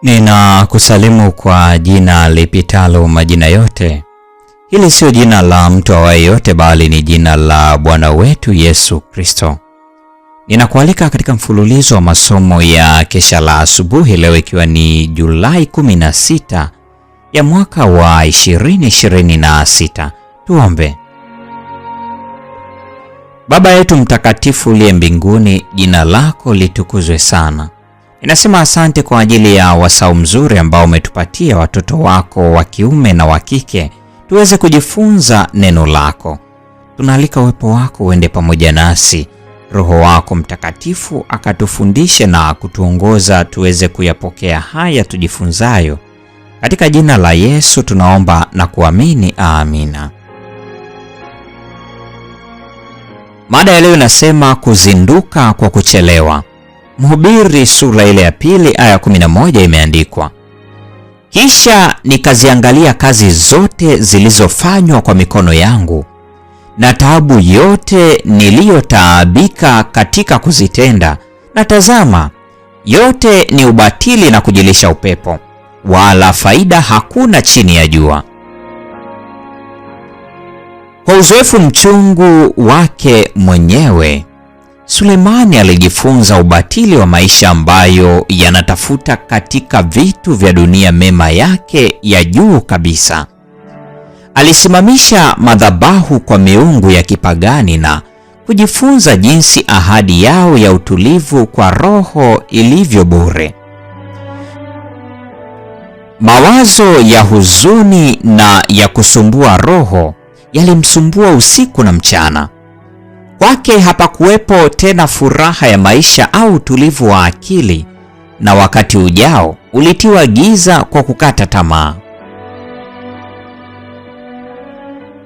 Ninakusalimu kwa jina lipitalo majina yote. Hili sio jina la mtu awaye yote, bali ni jina la Bwana wetu Yesu Kristo. Ninakualika katika mfululizo wa masomo ya kesha la asubuhi leo, ikiwa ni Julai 16 ya mwaka wa 2026. Tuombe. Baba yetu mtakatifu uliye mbinguni, jina lako litukuzwe sana. Ninasema asante kwa ajili ya wasaa mzuri ambao umetupatia watoto wako wa kiume na wa kike tuweze kujifunza neno lako. Tunaalika uwepo wako uende pamoja nasi, Roho wako Mtakatifu akatufundishe na kutuongoza tuweze kuyapokea haya tujifunzayo. Katika jina la Yesu tunaomba na kuamini, amina. Mada ya leo inasema kuzinduka kwa kuchelewa. Mhubiri sura ile ya pili aya 11 imeandikwa, kisha nikaziangalia kazi zote zilizofanywa kwa mikono yangu na taabu yote niliyotaabika katika kuzitenda, na tazama, yote ni ubatili na kujilisha upepo, wala faida hakuna chini ya jua. Kwa uzoefu mchungu wake mwenyewe, Sulemani alijifunza ubatili wa maisha ambayo yanatafuta katika vitu vya dunia mema yake ya juu kabisa. Alisimamisha madhabahu kwa miungu ya kipagani na kujifunza jinsi ahadi yao ya utulivu kwa roho ilivyo bure. Mawazo ya huzuni na ya kusumbua roho yalimsumbua usiku na mchana. Kwake hapakuwepo tena furaha ya maisha au utulivu wa akili, na wakati ujao ulitiwa giza kwa kukata tamaa.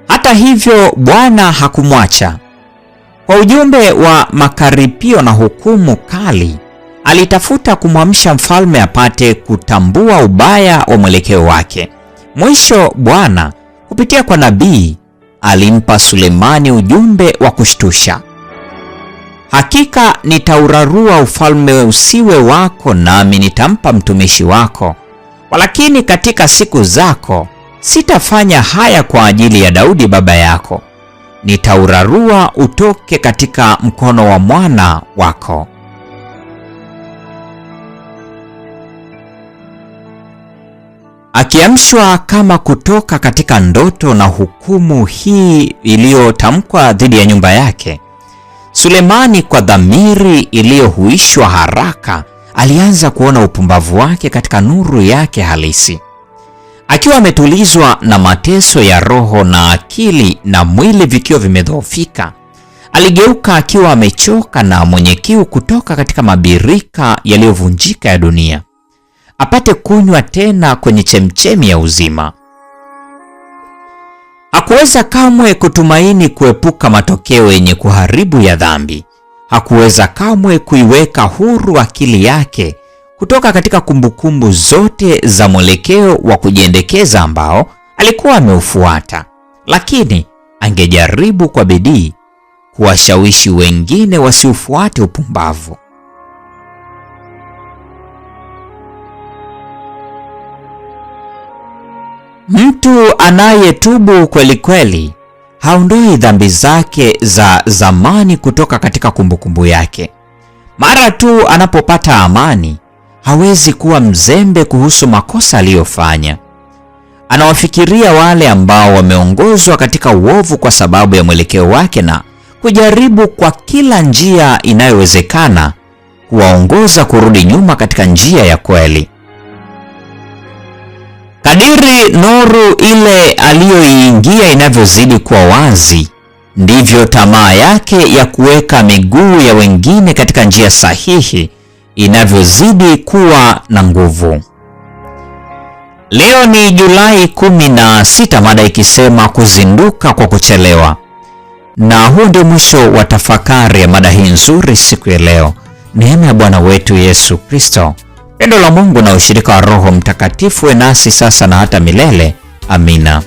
Hata hivyo, Bwana hakumwacha. Kwa ujumbe wa makaripio na hukumu kali, alitafuta kumwamsha mfalme apate kutambua ubaya wa mwelekeo wake. Mwisho, Bwana kupitia kwa nabii alimpa Sulemani ujumbe wa kushtusha: hakika nitaurarua ufalme usiwe wako, nami nitampa mtumishi wako, walakini katika siku zako sitafanya haya kwa ajili ya Daudi baba yako. Nitaurarua utoke katika mkono wa mwana wako. Akiamshwa kama kutoka katika ndoto na hukumu hii iliyotamkwa dhidi ya nyumba yake, Sulemani kwa dhamiri iliyohuishwa haraka alianza kuona upumbavu wake katika nuru yake halisi. Akiwa ametulizwa na mateso ya roho na akili na mwili vikiwa vimedhoofika, aligeuka akiwa amechoka na mwenye kiu kutoka katika mabirika yaliyovunjika ya dunia, apate kunywa tena kwenye chemchemi ya uzima. Hakuweza kamwe kutumaini kuepuka matokeo yenye kuharibu ya dhambi. Hakuweza kamwe kuiweka huru akili yake kutoka katika kumbukumbu zote za mwelekeo wa kujiendekeza ambao alikuwa ameufuata, lakini angejaribu kwa bidii kuwashawishi wengine wasiufuate upumbavu. Mtu anayetubu kweli kweli haondoi dhambi zake za zamani kutoka katika kumbukumbu yake. Mara tu anapopata amani, hawezi kuwa mzembe kuhusu makosa aliyofanya. Anawafikiria wale ambao wameongozwa katika uovu kwa sababu ya mwelekeo wake na kujaribu kwa kila njia inayowezekana kuwaongoza kurudi nyuma katika njia ya kweli. Kadiri nuru ile aliyoiingia inavyozidi kuwa wazi, ndivyo tamaa yake ya kuweka miguu ya wengine katika njia sahihi inavyozidi kuwa na nguvu. Leo ni Julai 16, mada ikisema kuzinduka kwa kuchelewa. Na huu ndio mwisho wa tafakari ya mada hii nzuri siku ya leo. Neema ya Bwana wetu Yesu Kristo, pendo la Mungu na ushirika wa Roho Mtakatifu uwe nasi sasa na hata milele. Amina.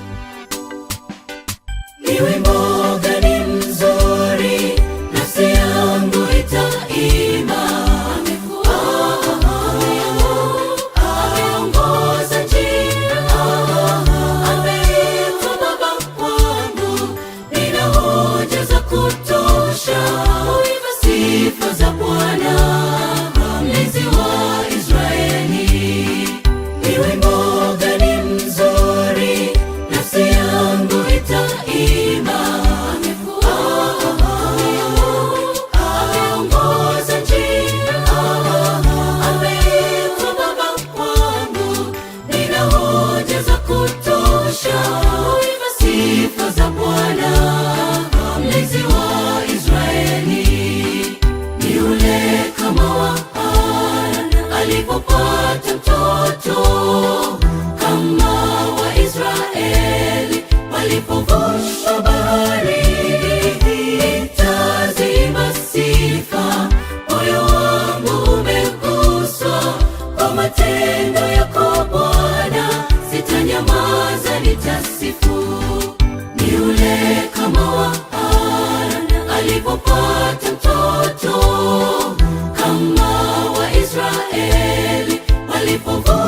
alipovunja